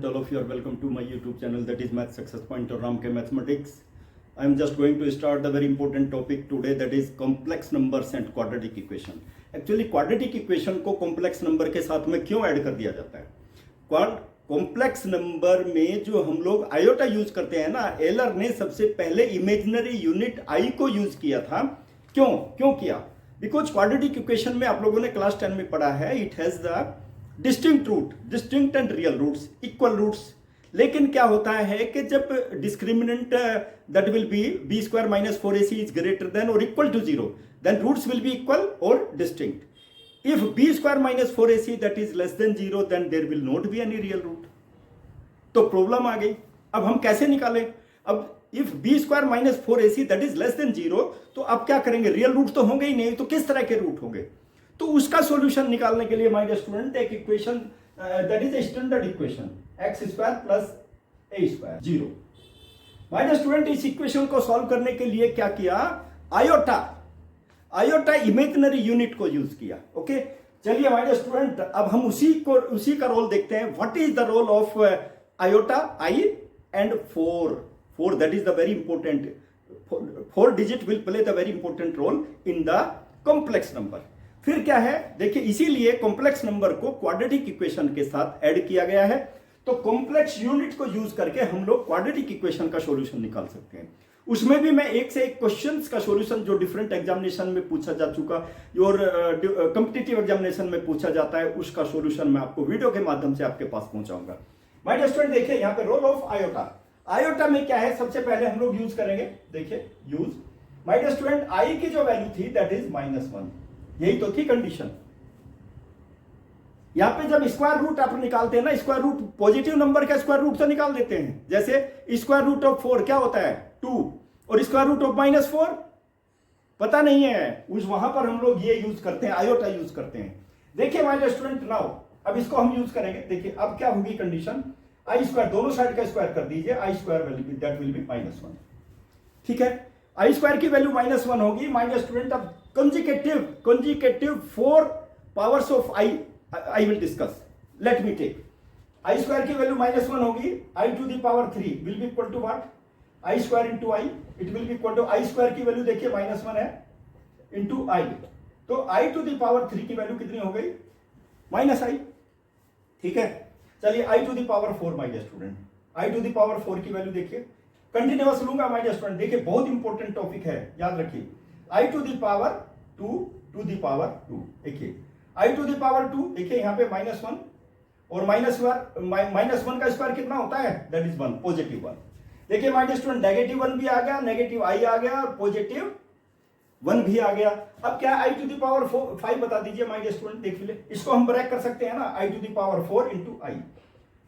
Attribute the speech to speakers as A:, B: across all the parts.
A: student, all of you are welcome to my YouTube channel, that is Math Success Point or Ramke Mathematics. I am just going to start the very important topic today, that is complex numbers and quadratic equation. Actually quadratic equation को complex number के साथ में क्यों add कर दिया जाता है? Complex number में जो हम लोग आयोटा यूज करते हैं ना, एलर ने सबसे पहले इमेजिनरी यूनिट आई को यूज किया था। क्यों किया? बिकॉज क्वाड्रेटिक इक्वेशन में आप लोगों ने क्लास 10 में पढ़ा है, it has the distinct root, distinct and real roots, equal roots. लेकिन क्या होता है कि जब discriminant that will be b square minus 4ac is greater than और equal to 0, then roots will be equal और distinct. If b square minus 4ac that is less than 0, then there will not be any real root. तो problem आ गई। अब हम कैसे निकालें? अब if b square minus 4ac that is less than 0, तो अब क्या करेंगे? रियल रूट तो होंगे ही नहीं, तो किस तरह के रूट होंगे? तो उसका सॉल्यूशन निकालने के लिए माय डियर स्टूडेंट एक equation that is a standard equation x square plus a square 0। My dear student इस इक्वेशन को सॉल्व करने के लिए क्या किया? आयोटा इमेजिनरी यूनिट को यूज किया। ओके, चलिए हमारे स्टूडेंट अब हम उसी का रोल देखते हैं। What is the role of iota, i and 4 that is the very important, 4 digit will play the very important role in the complex number. फिर क्या है देखिए, इसीलिए कॉम्प्लेक्स नंबर को क्वाड्रेटिक इक्वेशन के साथ ऐड किया गया है। तो कॉम्प्लेक्स यूनिट को यूज करके हम लोग क्वाड्रेटिक इक्वेशन का सॉल्यूशन निकाल सकते हैं। उसमें भी मैं एक से एक क्वेश्चंस का सॉल्यूशन जो डिफरेंट एग्जामिनेशन में पूछा जा चुका और कॉम्पिटिटिव एग्जामिनेशन में पूछा जाता है, उसका सॉल्यूशन मैं आपको वीडियो के माध्यम से आपके पास पहुंचाऊंगा। माय डियर स्टूडेंट देखिए यहाँ पे रोल ऑफ आयोटा में क्या है, सबसे पहले हम लोग यूज करेंगे, देखिए use my dear student i की जो वैल्यू थी दैट इज -1, यही तो थी कंडीशन। यहां पे जब स्क्वायर रूट आप निकालते हैं ना, स्क्वायर रूट पॉजिटिव नंबर का स्क्वायर रूट तो निकाल देते हैं। जैसे स्क्वायर रूट ऑफ 4 क्या होता है? 2, और स्क्वायर रूट ऑफ -4 पता नहीं है, उस वहां पर हम लोग ये यूज करते हैं, आयोटा यूज करते हैं। देखिए माय डियर स्टूडेंट नाउ अब इसको हम यूज करेंगे। देखिए अब क्या होगी कंडीशन, आई स्क्वायर दोनों साइड का स्क्वायर कर दीजिए, i square value that will be -1। ठीक है, आई स्क्वायर की वैल्यू -1 होगी। माय डियर स्टूडेंट अब consecutive 4 powers of i will discuss. Let me take i square की वैल्यू -1 होगी, i to the power 3 will be equal to what? I square into i, it will be equal to i square की value देखिए -1 है into आई, तो आई to the power 3 की value कितनी हो गई? -i। ठीक है, चलिए i to the power 4 my dear student, I to the power 4 की वैल्यू देखिए, कंटिन्यूअस लूंगा माय डियर स्टूडेंट। देखिए बहुत इंपॉर्टेंट टॉपिक है, याद रखिए। I to the power 2 to the power 2, देखिए आई टू द पावर 2, देखिए यहाँ पे -1 और -1 का स्क्वायर कितना होता है? That is 1, positive 1। देखिए माय डियर स्टूडेंट नेगेटिव 1 भी आ गया, नेगेटिव आई आ गया और पॉजिटिव 1 भी आ गया। अब क्या आई टू द पावर 5 बता दीजिए माय डियर स्टूडेंट, देख लीजिए इसको हम ब्रैक कर सकते हैं ना, आई टू द पावर 4 इंटू आई।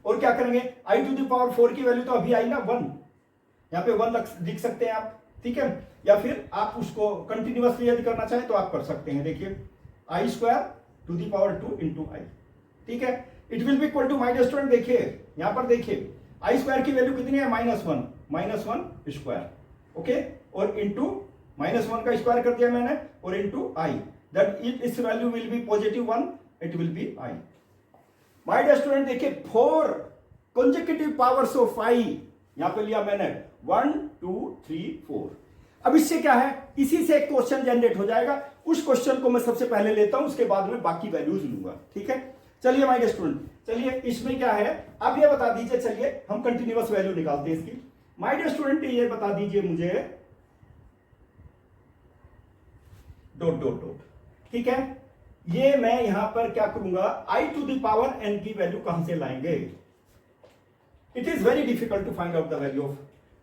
A: और क्या करेंगे, आई टू द पावर 4 की वैल्यू तो अभी आई ना 1, यहाँ पे 1 लिख सकते हैं आप। ठीक है, या फिर आप उसको कंटिन्यूअसली यदि करना चाहें तो आप कर सकते हैं। देखिए i square to the power 2 into i. ठीक है, it will be equal to my dear student, देखिए यहां पर देखिए आई स्क्वायर की वैल्यू कितनी है? -1 स्क्वायर। ओके, और इंटू -1 का स्क्वायर कर दिया मैंने और into i, that is value will be +1, it will be i. My dear student देखिए 4 कंसेक्यूटिव पावर्स ऑफ आई यहां पे लिया मैंने, 1 2 3 4। अब इससे क्या है, इसी से एक क्वेश्चन जनरेट हो जाएगा। उस क्वेश्चन को मैं सबसे पहले लेता हूं, उसके बाद में बाकी वैल्यूज लूंगा। ठीक है, चलिए माय डियर स्टूडेंट, चलिए इसमें क्या है आप ये बता दीजिए। चलिए हम कंटिन्यूअस वैल्यू निकालते हैं इसकी। माय डियर स्टूडेंट ये बता दीजिए मुझे डॉट डॉट डॉट। ठीक है, ये मैं यहां पर क्या करूंगा, i to the power n की वैल्यू कहां से लाएंगे? It is very difficult to find out the value of,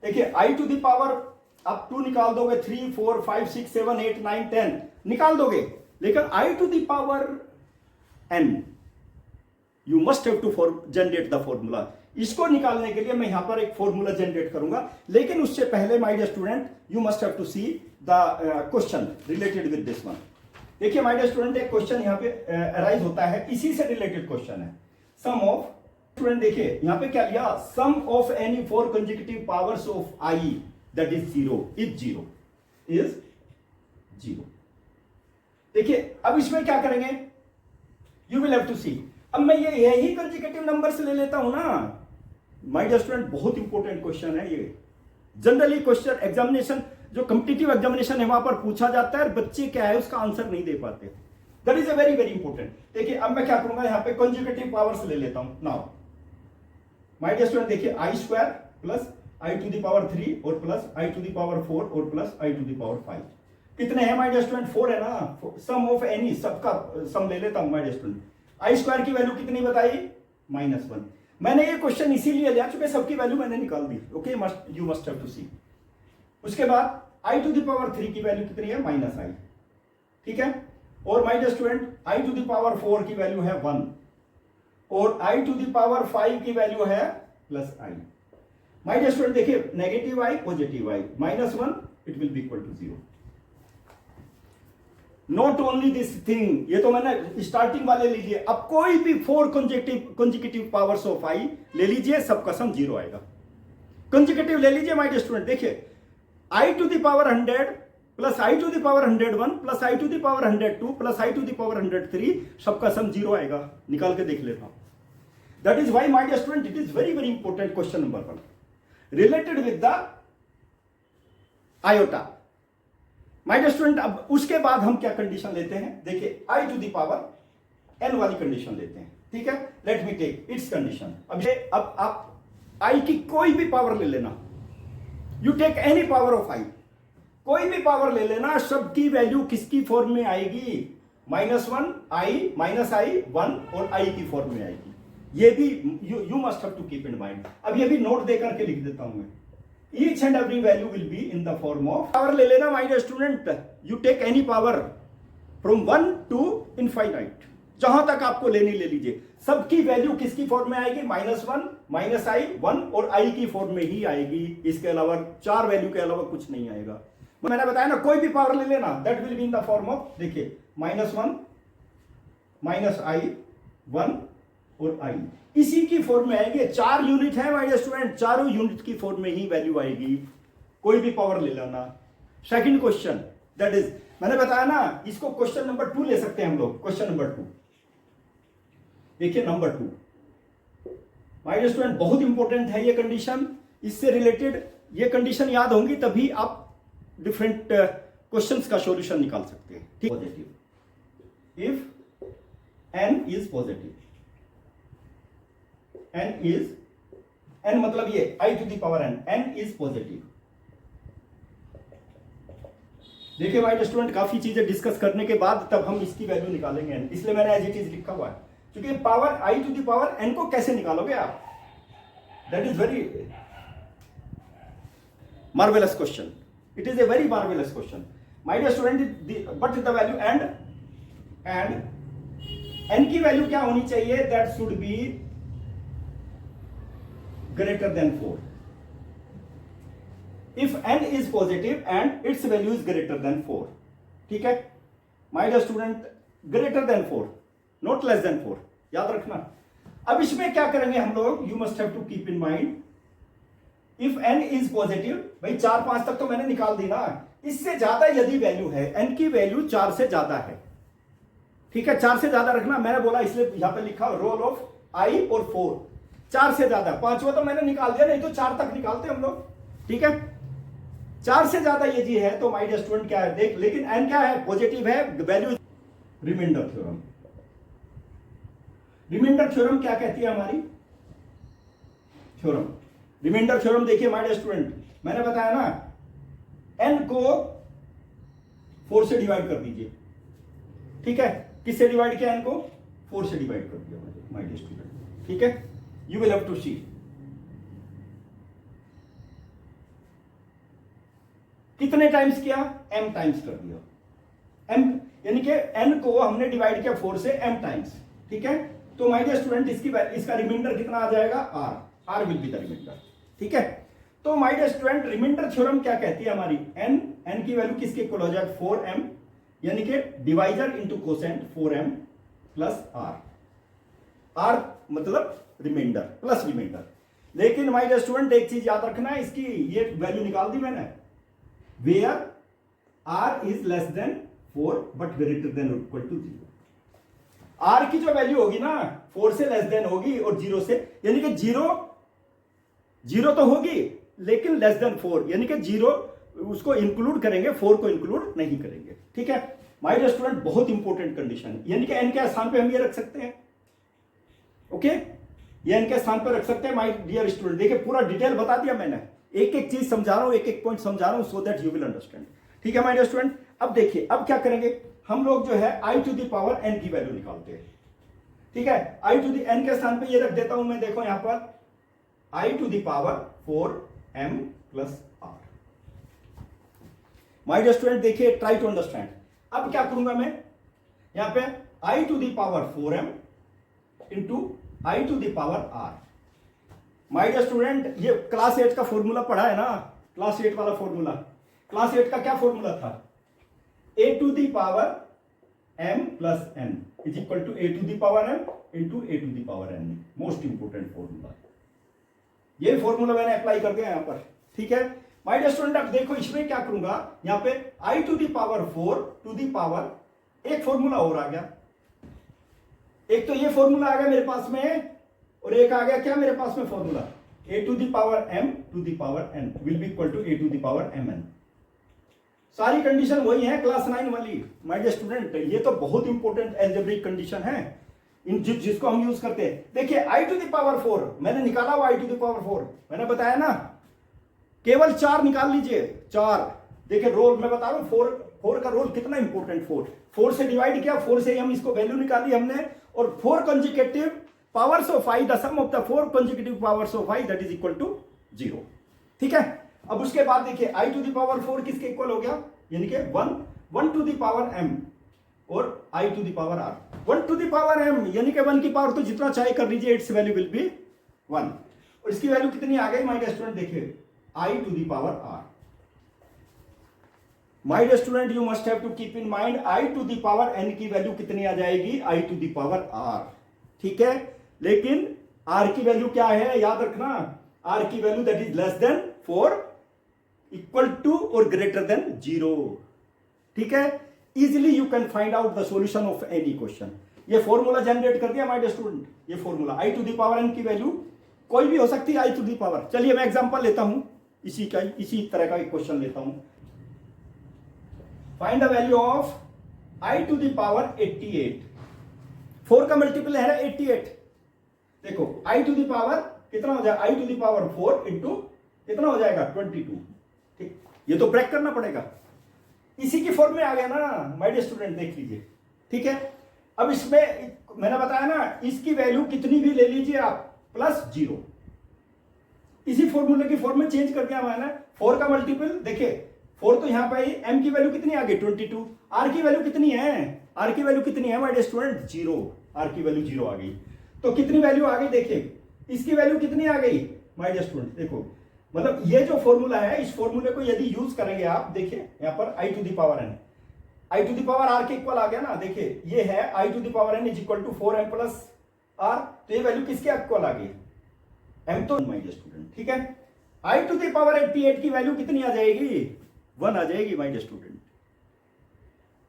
A: देखिए आई टू द पावर आप 2 निकाल दोगे, 3 4 5 6 7 8 9 10 निकाल दोगे, लेकिन i to the power n you must have to generate the formula. इसको निकालने के लिए मैं यहां पर एक फॉर्मूला जनरेट करूंगा, लेकिन उससे पहले my dear student you must have to see the question related with this one. देखिए माय डियर स्टूडेंट एक क्वेश्चन यहां पे अराइज होता है, इसी से रिलेटेड क्वेश्चन है। सम ऑफ, स्टूडेंट देखिए यहां पे क्या लिया, sum of any 4 consecutive powers of i that is 0 is 0। देखिए अब इसमें क्या करेंगे, you will have to see. अब मैं ये यही कंसेक्यूटिव नंबर से ले लेता हूं ना, माय डियर स्टूडेंट बहुत इंपॉर्टेंट क्वेश्चन है ये। जनरली क्वेश्चन एग्जामिनेशन जो कॉम्पिटिटिव एग्जामिनेशन है वहां पर पूछा जाता है, बच्चे क्या है उसका आंसर नहीं दे पाते। That is a very very important. देखिए अब मैं क्या करूंगा, यहाँ पे कंजुगेटिव पावर्स ले लेता हूं नाउ। माय डियर स्टूडेंट देखिए i square plus I to the power 3 और plus I to the power 4 और plus I to the power 5 कितने हैं माय डियर स्टूडेंट? 4 है ना। सम ऑफ एनी, सबका सम ले लेता हूं my dear student. I square की वैल्यू कितनी बताई? -1। मैंने ये क्वेश्चन इसीलिए लिया चूंकि सबकी वैल्यू मैंने निकाल दी। Okay, you must have to see. उसके बाद आई टू द पावर 3 की वैल्यू कितनी है? -i। ठीक है, और my dear student I to the power 4 की वैल्यू है 1 और आई टू द पावर 5 की वैल्यू है +i। माय डियर स्टूडेंट देखिए negative i positive i, -1 it will be equal to 0। Not only this thing, ये तो मैंने स्टार्टिंग वाले लीजिए। अब कोई भी 4 कंसेक्यूटिव पावर्स ऑफ आई ले लीजिए, सबका सम 0 आएगा। कंसेक्यूटिव ले लीजिए माय डियर स्टूडेंट, देखिए आई to the power 100 plus I to the power 101 plus I to the power 102 plus I to the power 103, सबका सम 0 आएगा। निकाल के देख लेता हूं। That is why my dear student it is very very important question number 1 related with the iota. My dear student अब उसके बाद हम क्या कंडीशन लेते हैं? देखिए आई टू द पावर n वाली कंडीशन लेते हैं। ठीक है, let me take its condition. अब आप आई की कोई भी पावर ले लेना, you take any power of i, कोई भी पावर ले लेना, सबकी वैल्यू किसकी फॉर्म में आएगी? -1 आई -i 1 और i की फॉर्म में आएगी। ये भी you must have to keep in mind. अब ये भी नोट दे करके लिख देता हूं मैं। Each and every value will be in the form of power ले लेना my dear student, you take any power from 1 to infinite, जहां तक आपको लेनी ले लीजिए। सबकी वैल्यू किसकी फॉर्म में आएगी? -1 -i 1 और i की फॉर्म में ही आएगी। इसके अलावा 4 वैल्यू के अलावा कुछ नहीं आएगा। मैंने बताया ना कोई भी पावर ले लेना, that will be in the form of, देखिए -1 -i 1 और i इसी की फॉर्म में आएंगे। 4 यूनिट है माय डियर स्टूडेंट, चारों यूनिट की फॉर्म में ही वैल्यू आएगी। कोई भी पावर ले लेना। सेकंड क्वेश्चन दैट इज, मैंने बताया ना इसको क्वेश्चन नंबर 2 ले सकते हैं हम लोग। क्वेश्चन नंबर 2 देखिए, नंबर 2 माय डियर स्टूडेंट बहुत इंपॉर्टेंट है ये कंडीशन। इससे रिलेटेड ये कंडीशन याद होंगी तभी आप डिफरेंट क्वेश्चंस का सॉल्यूशन निकाल सकते हैं। ठीक, positive if n is positive, n मतलब ये i to the power n is positive. देखिए माय डियर स्टूडेंट काफी चीजें डिस्कस करने के बाद तब हम इसकी वैल्यू निकालेंगे, इसलिए मैंने एज इट इज लिखा हुआ है। क्योंकि power i to the power n को कैसे निकालोगे आप? That is very marvellous question, it is a very marvellous question my dear student. But the value and n की वैल्यू क्या होनी चाहिए? That should be greater than 4 if n is positive and its value is greater than 4। ठीक है my dear student, greater than 4 not less than 4, याद रखना। अब इसमें क्या करेंगे हम लोग? you must have to keep in mind if n is positive, भाई 4 5 तक तो मैंने निकाल दी ना। इससे ज्यादा यदि वैल्यू है, n की वैल्यू 4 से ज्यादा है, ठीक है, 4 से ज्यादा रखना। मैंने बोला इसलिए यहां पे लिखा रोल ऑफ i और 4, 4 से ज्यादा। 5वां तो मैंने निकाल दिया, नहीं तो 4 तक निकालते हम लोग। ठीक है, 4 से ज्यादा ये जी है तो माय डियर स्टूडेंट क्या है देख, लेकिन n क्या है? पॉजिटिव है, value. Remainder theorem, remainder theorem क्या कहती है हमारी थ्योरम? रिमाइंडर थ्योरम देखिए माय डियर स्टूडेंट, मैंने बताया ना n को 4 से डिवाइड कर दीजिए। ठीक है, किससे डिवाइड किया? n को 4 से डिवाइड कर दिया माय डियर स्टूडेंट। ठीक है, you will have to see कितने टाइम्स किया? m टाइम्स कर दिया। m यानी कि n को हमने डिवाइड किया 4 से m टाइम्स। ठीक है, तो माय डियर स्टूडेंट इसका रिमाइंडर कितना आ जाएगा? r will be the remainder. ठीक है, तो my dear student remainder theorem क्या कहती है हमारी? n की वैल्यू किसके इक्वल हो जाएगा? 4m, यानी कि divisor into quotient 4m plus r मतलब रिमाइंडर प्लस रिमाइंडर। लेकिन माय डियर स्टूडेंट एक चीज याद रखना है, इसकी ये वैल्यू निकाल दी मैंने, where r is less than 4 but greater than equal to 0। r की जो वैल्यू होगी ना 4 से लेस देन होगी और 0 से, यानी कि 0 जीरो तो होगी लेकिन लेस देन 4, यानी कि जीरो उसको इंक्लूड करेंगे, 4 को इंक्लूड नहीं करेंगे। ठीक है माय डियर स्टूडेंट, बहुत इंपॉर्टेंट कंडीशन, यानी कि एन के स्थान पे हम ये रख सकते हैं। ओके ये एन के स्थान पे रख सकते हैं माय डियर स्टूडेंट। देखिए पूरा डिटेल बता दिया मैंने, एक एक चीज समझा रहा हूं, एक एक पॉइंट समझा रहा हूं, so that you will understand. ठीक है माय डियर स्टूडेंट, अब देखिए अब क्या करेंगे हम लोग, जो है आई टू द पावर एन की वैल्यू निकालते हैं। ठीक है आई टू द एन के स्थान पे ये रख देता हूं मैं, देखो यहां पर i to the power 4m plus r. My dear student देखिए ट्राई टू अंडरस्टैंड। अब क्या करूंगा मैं यहां पे i to the power 4m into I to the power r. My dear student ये क्लास 8 का फॉर्मूला पढ़ा है ना, क्लास 8 वाला फॉर्मूला। क्लास 8 का क्या फॉर्मूला था, a to the power m plus n is equal to a to the power m into a to the power n। Most important formula, ये फॉर्मूला मैंने अप्लाई कर दिया यहां पर। ठीक है माय डियर स्टूडेंट, अब देखो इसमें क्या करूंगा, यहां पे i to the power 4 to the power एक फॉर्मूला और आ गया, एक तो ये फॉर्मूला आ गया मेरे पास में, और एक आ गया क्या मेरे पास में formula, a to the power m to the power n will be equal to a to the power mn। सारी कंडीशन वही है क्लास 9 वाली माय डियर स्टूडेंट, ये तो बहुत इंपॉर्टेंट अलजेब्रिक कंडीशन है जिसको हम यूज करते हैं। देखिए i टू द पावर 4 मैंने निकाला हुआ, i टू द पावर 4 मैंने बताया ना, केवल 4 निकाल लीजिए, 4। देखिए रोल मैं बता रहा हूं, 4 का रोल कितना इंपॉर्टेंट, 4 से डिवाइड किया, 4 से ही हम इसको वैल्यू निकाली हमने, और 4 consecutive powers of i, the sum of the 4 consecutive powers of i that is equal to 0। ठीक है अब उसके बाद देखिए i टू द पावर 4 किसके इक्वल हो गया, यानी कि 1 टू द पावर m और i to the power r। 1 to the power m यानी कि 1 की पावर तो जितना चाहे कर लीजिए, इट्स वैल्यू विल बी 1, और इसकी वैल्यू कितनी आ गई माय डियर स्टूडेंट, देखिए i to the power r। My dear student you must have to keep in mind i to the power n की वैल्यू कितनी आ जाएगी, i to the power r। ठीक है लेकिन r की वैल्यू क्या है याद रखना, r की value that is less than 4 equal to और ग्रेटर देन 0। ठीक है easily you can find out the solution of any question. ये फॉर्मूला जनरेट कर दिया माय डियर स्टूडेंट, ये formula i to the power n की value कोई भी हो सकती है i टू द पावर। चलिए मैं एग्जांपल लेता हूं, इसी तरह का एक क्वेश्चन लेता हूं। Find the value of i to the power 88। 4 का मल्टीपल है ना 88। देखो i टू द पावर कितना हो जाएगा, i to the power 4 into कितना हो जाएगा 22। ठीक ये तो ब्रेक करना पड़ेगा, इसी की फॉर्म में आ गया ना माय डियर स्टूडेंट, देख लीजिए। ठीक है अब इसमें मैंने बताया ना, इसकी वैल्यू कितनी भी ले लीजिए आप प्लस 0, इसी फॉर्मूले की फॉर्म में चेंज कर दिया मैंने। 4 का मल्टीपल देखिए 4 तो यहां पर m की वैल्यू कितनी आ गई 22, r की वैल्यू कितनी है, r की वैल्यू कितनी है माय डियर स्टूडेंट 0, r की वैल्यू 0 आ गई। तो कितनी वैल्यू आ गई देखिए, इसकी वैल्यू कितनी आ गई माय डियर स्टूडेंट, देखो मतलब ये जो फॉर्मूला है, इस फॉर्मूले को यदि यूज करेंगे आप, देखिए यहां पर i to the power n, i to the power r के इक्वल आ गया ना, देखिए ये है i to the power n is equal to 4m plus r, तो ये वैल्यू किसके इक्वल आ गई m, तो माय डियर स्टूडेंट। ठीक है i टू द पावर 88 की वैल्यू कितनी आ जाएगी 1 आ जाएगी माय डियर स्टूडेंट।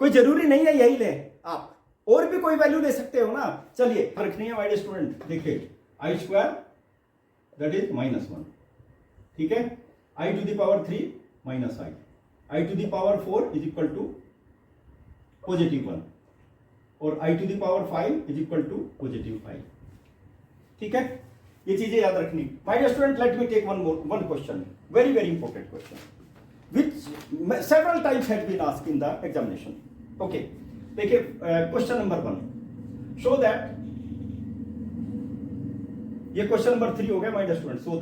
A: कोई जरूरी नहीं है यही ले, आप और भी कोई वैल्यू ले सकते हो ना। चलिए रखनी है माय डियर स्टूडेंट, देखिए i स्क्वायर दैट इज -1। ठीक है i to the power 3 minus i to the power 4 is equal to positive 1, और i to the power 5 is equal to positive 5। ठीक है ये चीजें याद रखनी। My dear student let me take one question, very very important question which several times had been asked in the examination. Okay देखिए question number 1, show that, ये question number 3 हो गया my dear student. So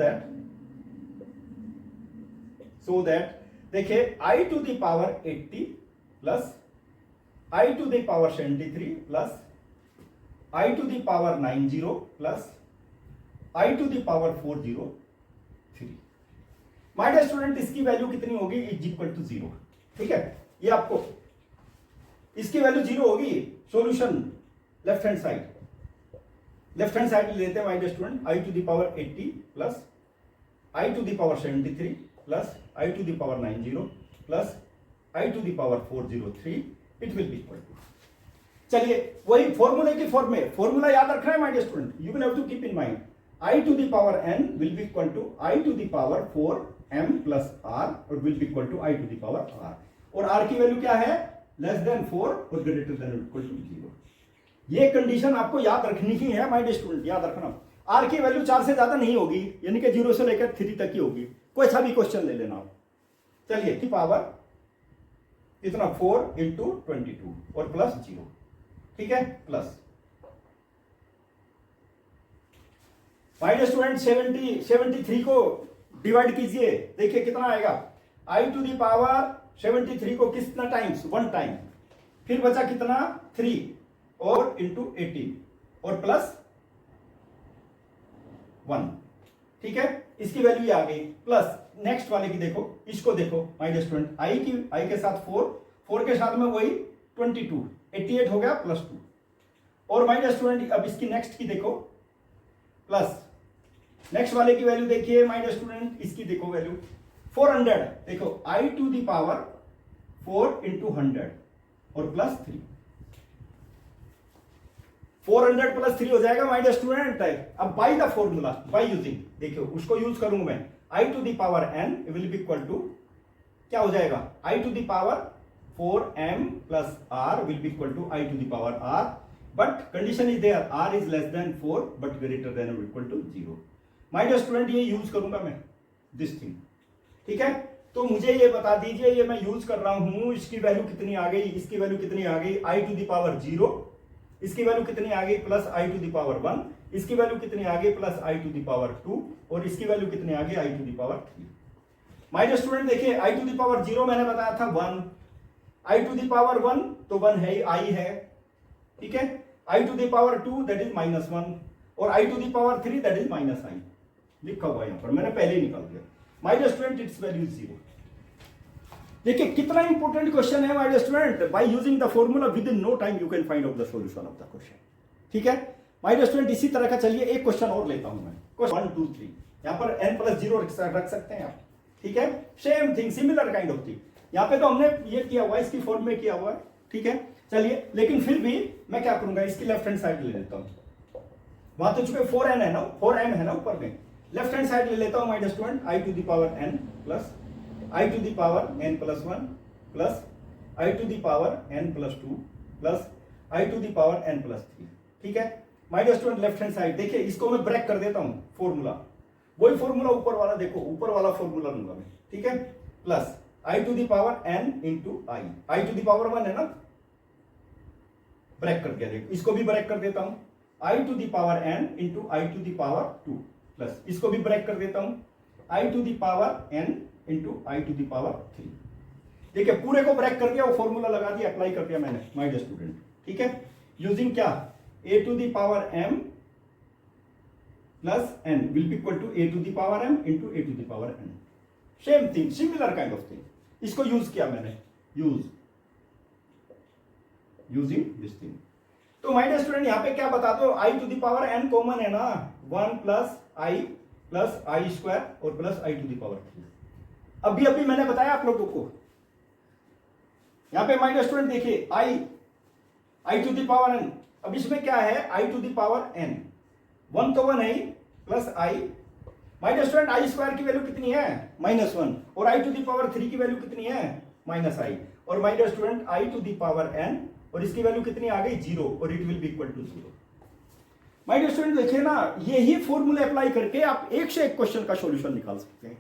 A: that देखिए i to the power 80 plus i to the power 73 plus i to the power 90 plus i to the power 403। My dear student इसकी value कितनी होगी, is equal to 0। ठीक है ये आपको इसकी value 0 होगी। सॉल्यूशन लेफ्ट हैंड साइड लेते हैं my dear student, i to the power 80 plus i to the power 73 plus i to the power 90 plus i to the power 403, it will be equal to, चलिए वही फॉर्मूले की form में, formula याद रखना है my dear student, you will have to keep in mind I to the power n will be equal to I to the power 4m plus r और will be equal to I to the power r, और r की value क्या है, less than 4 और greater than equal to 0। ये condition आपको याद रखनी ही है माय डियर स्टूडेंट, याद रखना। r की वैल्यू 4 से ज्यादा नहीं होगी, यानी कि 0 से लेकर 3 तक ही होगी। कोई सा भी क्वेश्चन ले लेना आप। चलिए की पावर इतना 4 इंटू 22 और प्लस 0, ठीक है, प्लस माय डियर स्टूडेंट 73 को डिवाइड कीजिए, देखिए कितना आएगा। आई टू दी पावर 73 को कितना टाइम्स, 1 टाइम, फिर बचा कितना 3 और इंटू 18 और प्लस 1, ठीक है, इसकी वैल्यू आ गई। प्लस नेक्स्ट वाले की देखो, इसको देखो माय डियर स्टूडेंट, आई के साथ 4 के साथ में वही 22, 88 हो गया प्लस 2। और माय डियर स्टूडेंट अब इसकी नेक्स्ट की देखो, प्लस नेक्स्ट वाले की वैल्यू देखिए माय डियर स्टूडेंट, इसकी देखो वैल्यू 400, देखो i to the power 4 into 100 और प्लस 3, 400 प्लस 3 हो जाएगा माय डियर स्टूडेंट। अब by the formula, by using, देखियो उसको यूज करूंगा मैं, i to the power n will be equal to क्या हो जाएगा, i to the power 4m plus r will be equal to I to the power r, but condition is there r is less than 4 but greater than और equal to 0। My dear student ये use करूंगा मैं this thing, ठीक है। तो मुझे ये बता दीजिए, ये मैं यूज कर रहा हूं, इसकी वैल्यू कितनी आ गई, इसकी वैल्यू कितनी आ गई, आई टू दी पावर 0, इसकी वैल्यू कितनी आ गई plus I to the power 1, इसकी वैल्यू कितनी आ गई plus I to the power 2 और इसकी वैल्यू कितनी आ गई i to the power 3। My dear student देखिए, आई टू दी पावर 0 मैंने बताया था 1, आई टू दी पावर 1 तो 1 है, आई है, ठीक है, आई to the power 2 that is -1 और i to the power 3 that is -i, लिखा हुआ है यहां पर, मैंने पहले ही निकाल दिया। My dear student its value 0। देखिए कितना इंपॉर्टेंट क्वेश्चन है my dear student, by using the formula within no time you can find out the solution of the question, ठीक है माय डियर स्टूडेंट। इसी तरह का चलिए एक क्वेश्चन और लेता हूं मैं, क्वेश्चन 1 2 3, यहां पर n प्लस 0 रख सकते हैं आप, ठीक है, same thing, similar kind of thing. यहां पे तो हमने ये किया हुआ है, इसकी फॉर्म में किया हुआ है, ठीक है। चलिए लेकिन फिर भी मैं क्या करूंगा, इसकी लेफ्ट हैंड साइड ले लेता हूं, वहां तो चूंकि 4m है ना ऊपर में, लेफ्ट हैंड साइड ले लेता हूं my dear student, I to the power n plus I to the power n plus 1 plus I to the power n plus 2 plus I to the power n plus 3, ठीक है my dear student. Left hand side देखिए, इसको मैं break कर देता हूं, formula वही formula ऊपर वाला, देखो ऊपर वाला फॉर्मूला लूंगा मैं, ठीक है, plus I to the power n into I to the power 1 है ना, ब्रेक कर दिया, देखो इसको भी ब्रेक कर देता हूं, i to the power n into I to the power 2 plus इसको भी ब्रेक कर देता हूं, i to the power n into I to the power 3। देखिए पूरे को ब्रेक कर दिया, वो फॉर्मूला लगा दिया, अप्लाई कर दिया मैंने माय डियर स्टूडेंट, ठीक है, यूजिंग क्या, a to the power m plus n will be equal to a to the power m into a to the power n, same thing, similar kind of thing, इसको use किया मैंने, using this thing. तो my dear student यहां पे क्या बता दो, i to the power n common है ना, 1 प्लस आई स्क्वायर और plus I to the power 3। अभी मैंने बताया आप लोगों को, यहां पे माय डियर स्टूडेंट देखिए आई टू द पावर n, अब इसमें क्या है, आई टू द पावर n, 1 तो 1 है plus I, my dear student I square की वैल्यू कितनी है -1 और आई टू द पावर 3 की वैल्यू कितनी है -i, और my dear student I to the power n और इसकी वैल्यू कितनी आ गई 0 और it will be equal to 0। My dear student देखिए ना, यही फॉर्मूले अप्लाई करके आप एक से एक क्वेश्चन का सॉल्यूशन निकाल सकते हैं,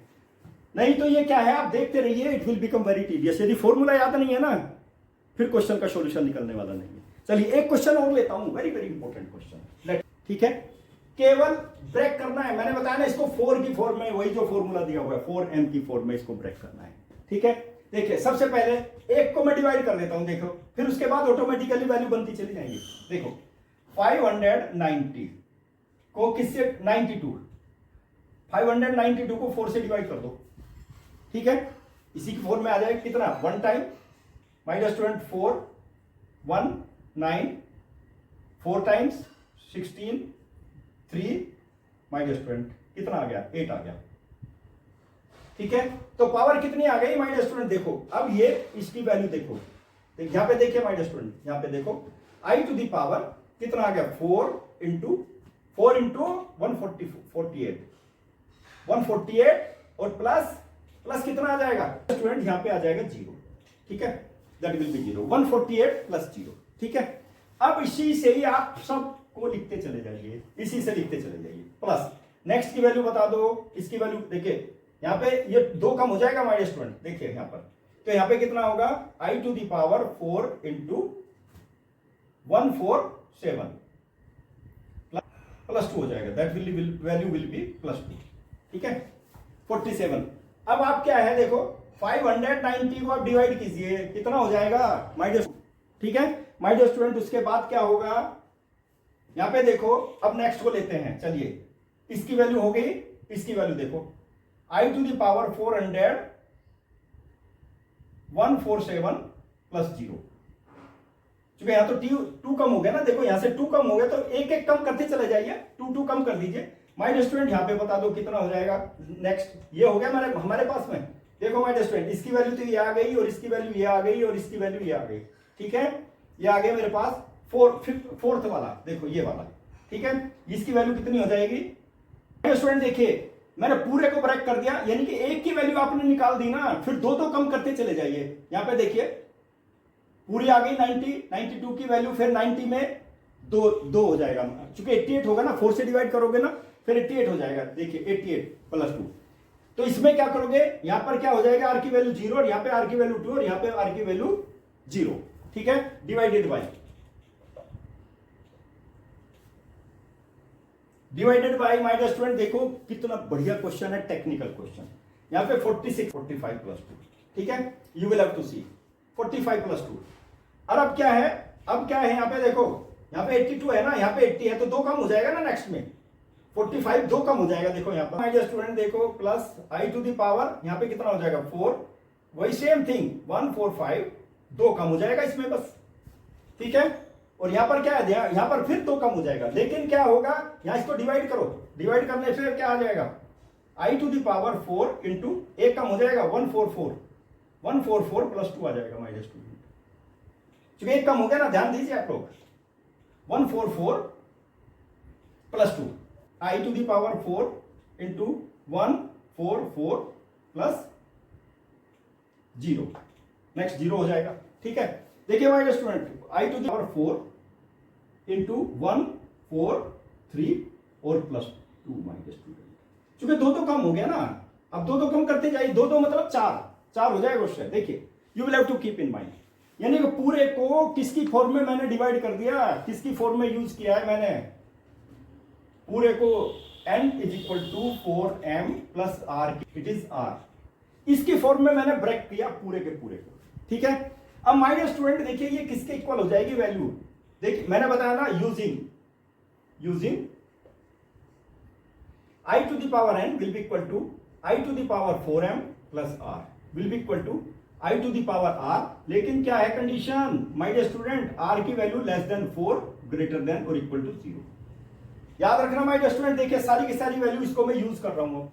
A: नहीं तो ये क्या है, आप देखते रहिए, it will become very tedious. यदि फॉर्मूला याद नहीं है ना, फिर क्वेश्चन का सॉल्यूशन निकलने वाला नहीं है। चलिए एक क्वेश्चन और लेता हूं, वेरी वेरी इंपॉर्टेंट क्वेश्चन, ठीक है, केवल ब्रेक करना है, मैंने बताया ना इसको 4 की फॉर्म में, वही जो फॉर्मूला दिया हुआ है 4m की फॉर्म में इसको ब्रेक करना है, ठीक है। देखिए सबसे पहले एक को मैं डिवाइड कर देता हूं, देखो, फिर उसके बाद ऑटोमेटिकली वैल्यू बनती चली जाएगी। देखो 590 को किससे, 592 को 4 से डिवाइड कर दो, ठीक है, इसी की फॉर्म में आ जाएगा कितना, 1 time my dear student 4 1 9 4 times 16 3 my dear student कितना आ गया, 8 आ गया, ठीक है। तो पावर कितनी आ गई माय डियर स्टूडेंट, देखो अब ये इसकी वैल्यू देखो, यहां पे देखिए माय डियर स्टूडेंट, यहां पे देखो आई टू द पावर कितना आ गया 4 इंटू 4 इंटू 148 148 और प्लस कितना आ जाएगा स्टूडेंट, यहां पे आ जाएगा 0, ठीक है, दैट विल बी 0, 148 प्लस 0, ठीक है। अब इसी से ही आप सब को लिखते चले जाइए, इसी से लिखते चले जाइए, प्लस नेक्स्ट की वैल्यू बता दो, इसकी वैल्यू देखिए यहां पे ये 2 कम हो जाएगा माय स्टूडेंट, देखिए यहां पर, तो यहां पे कितना होगा I to the power 4 into 147 plus 2 हो जाएगा, that value will be plus 2, ठीक है, 47। अब आप क्या है देखो 590 को आप डिवाइड कीजिए, कितना हो जाएगा माय डियर, ठीक है माय डियर स्टूडेंट। उसके बाद क्या होगा यहां पे देखो, अब नेक्स्ट को लेते हैं, चलिए इसकी वैल्यू हो गई, इसकी वैल्यू देखो I to the power 400 147 plus 0, क्योंकि यहां तो 2 कम हो गया ना, देखो यहां से 2 कम हो गया, तो एक एक कम करते चले जाइए, 2 कम कर दीजिए माय स्टूडेंट। यहां पे बता दो कितना हो जाएगा, नेक्स्ट ये हो गया हमारे पास में, देखो माय स्टूडेंट इसकी वैल्यू तो ये आ गई, और इसकी वैल्यू ये आ गई, और इसकी वैल्यू ये आ गई, ठीक है, ये आ गया मेरे पास फोर्थ वाला, देखो ये वाला, ठीक है, इसकी वैल्यू कितनी हो जाएगी स्टूडेंट, देखिए मैंने पूरे को ब्रेक कर दिया, यानी कि एक की वैल्यू आपने निकाल दी ना, फिर 2 कम करते चले जाइए, यहां पे देखिए पूरी आ गई 90, 92 की वैल्यू, फिर 90 में 2 हो जाएगा, चूंकि 88 होगा ना, 4 से डिवाइड करोगे ना, फिर 88 हो जाएगा, देखिए 88 प्लस 2, तो इसमें क्या करोगे, यहां पर क्या हो जाएगा, आर की वैल्यू 0, और यहां पे आर की वैल्यू 2, और यहां पे आर की वैल्यू 0, ठीक है, divided by my dear student, देखो कितना बढ़िया क्वेश्चन है, टेक्निकल क्वेश्चन, यहां पे 46 45 प्लस 2, ठीक है, you will have to see 45 plus 2, और अब क्या है यहां पे देखो, यहां पे 82 है ना, यहां पे 80 है, तो 2 कम हो जाएगा ना, नेक्स्ट में 45 2 कम हो जाएगा, देखो यहां पर माय डियर स्टूडेंट देखो, plus I to the power यहां पे कितना हो जाएगा 4, वही सेम थिंग 145 2 कम हो जाएगा इसमें बस, ठीक है, और यहां पर क्या है, यहां पर फिर 2 कम हो जाएगा, लेकिन क्या होगा यहां इसको डिवाइड करो, डिवाइड करने से क्या आ जाएगा I to the power 4 into 1 कम हो जाएगा 144 प्लस 2 आ जाएगा माय डियर स्टूडेंट, क्योंकि 1 कम हो गया ना, ध्यान दीजिए आप लोग, 144 plus 2 I to the power 4 into 144 plus 0, next 0 हो जाएगा, ठीक है, देखिए my student I to the power 4 into 143 और प्लस 2 माय स्टूडेंट, क्योंकि 2 कम हो गया ना, अब 2 कम करते जाइए, 2 मतलब 4 हो जाएगा क्वेश्चन, देखिए you will have to keep in mind, यानी कि पूरे को किसकी फॉर्म में मैंने डिवाइड कर दिया, किसकी फॉर्म में यूज किया है मैंने, पूरे को n is equal to 4m plus r, it is r, इसकी फॉर्म में मैंने ब्रेक किया पूरे के पूरे को, ठीक है। अब माय डियर स्टूडेंट देखिए ये किसके इक्वल हो जाएगी वैल्यू, देखिए मैंने बताया ना, using I to the power n will be equal to I to the power 4m plus r will be equal to I to the power r, लेकिन क्या है condition my dear student, r की वैल्यू less than 4 greater than और equal to 0, याद रखना my dear student, देखिए सारी की सारी वैल्यू इसको मैं यूज कर रहा हूं,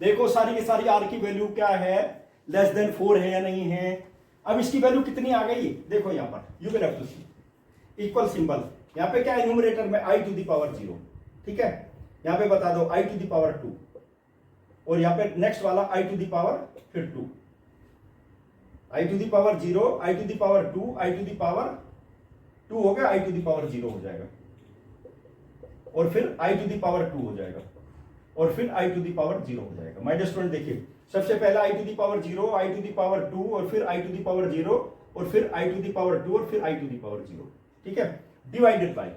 A: देखो सारी की सारी r की वैल्यू क्या है, लेस देन 4 है या नहीं है, अब इसकी वैल्यू कितनी आ गई, देखो यहां पर you will have to see equal symbol, यहां पे क्या है न्यूमरेटर में I टू दी पावर 0, ठीक है, यहां पे बता दो I टू दी पावर 2, और यहां पे नेक्स्ट वाला I टू दी पावर फिर 2, I to the power 0, I to the power 2, I to the power 2 हो गया, I टू दी पावर 0 हो जाएगा, और फिर I टू दी पावर 2 हो जाएगा, और फिर I टू दी पावर 0 हो जाएगा। माय डियर स्टूडेंट देखिए सबसे पहला I to the power 0, I to the power 2, और फिर I टू दी पावर 0, और फिर I टू दी पावर 2, और फिर I टू दी पावर 0, ठीक है, डिवाइडेड बाय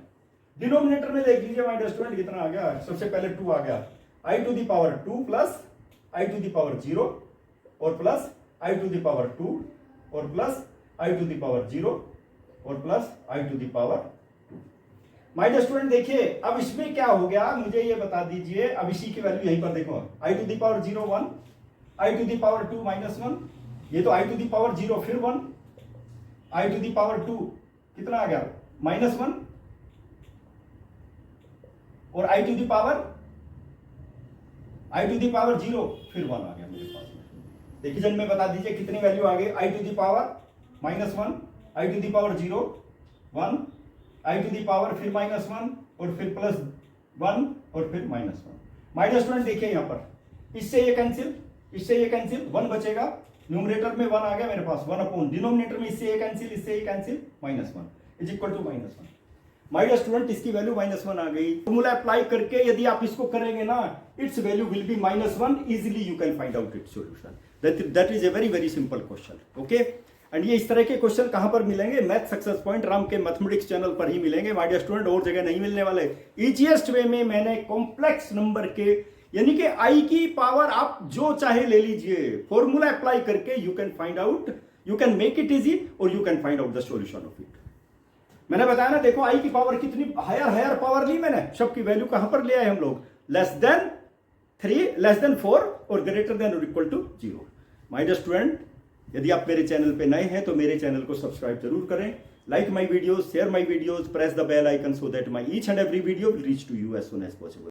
A: डिनोमिनेटर में देख लीजिए माय डियर स्टूडेंट कितना आ गया, सबसे पहले 2 आ गया, I to the power 2 plus I to the power 0, और plus I to the power 2, और plus I to the power 0, और plus I to the power 2। My dear student देखिए अब इसमें क्या हो गया मुझे ये बता दीजिए, अब इसी की वैल्यू यहीं पर देखो, I to the power 0 1, I to the power 2 -1, ये तो I टू दी पावर 0 फिर 1, I टू दी पावर 2 कितना आ गया -1, और I टू दी पावर 0 फिर 1 आ गया मेरे पास में, देखिए जन में बता दीजिए कितनी वैल्यू आ गई, I to the power -1, I to the power 0 1, I to the power फिर -1 और फिर +1 और फिर -1 -1 देखिए यहाँ पर, इससे ये कैंसिल, इससे ये कैंसिल, 1 बचेगा, न्यूमरेटर में 1 आ गया मेरे पास, 1 अपॉन डिनोमिनेटर में इससे ये कैंसिल, इससे ये cancel, -1 is equal to -1। My student इसकी वैल्यू -1 आ गई। फॉर्मूला अप्लाई करके यदि आप इसको करेंगे ना, its value will be -1, easily you can find out its solution. That is a very very simple question. Okay, and ये इस तरह के क्वेश्चन कहां पर मिलेंगे? मैथ सक्सेस पॉइंट राम के मैथमेटिक्स चैनल पर ही मिलेंगे माय डियर स्टूडेंट, और जगह नहीं मिलने वाले। इजीएस्ट वे में मैंने कॉम्प्लेक्स नंबर के, यानी कि आई की पावर आप जो चाहे ले लीजिए, फॉर्मूला अप्लाई करके you can find out, you can make it easy और you can find out the solution of it. मैंने बताया ना, देखो आई की पावर कितनी हायर पावर ली मैंने, सब की वैल्यू कहां पर ले आए हम लोग? लेस देन 3, लेस देन 4 और ग्रेटर देन और equal to 0। My dear student, यदि आप मेरे चैनल पे नए हैं तो मेरे चैनल को सब्सक्राइब जरूर करें, like my videos, share my videos, press the bell icon so that my each and every video will reach to you as soon as possible.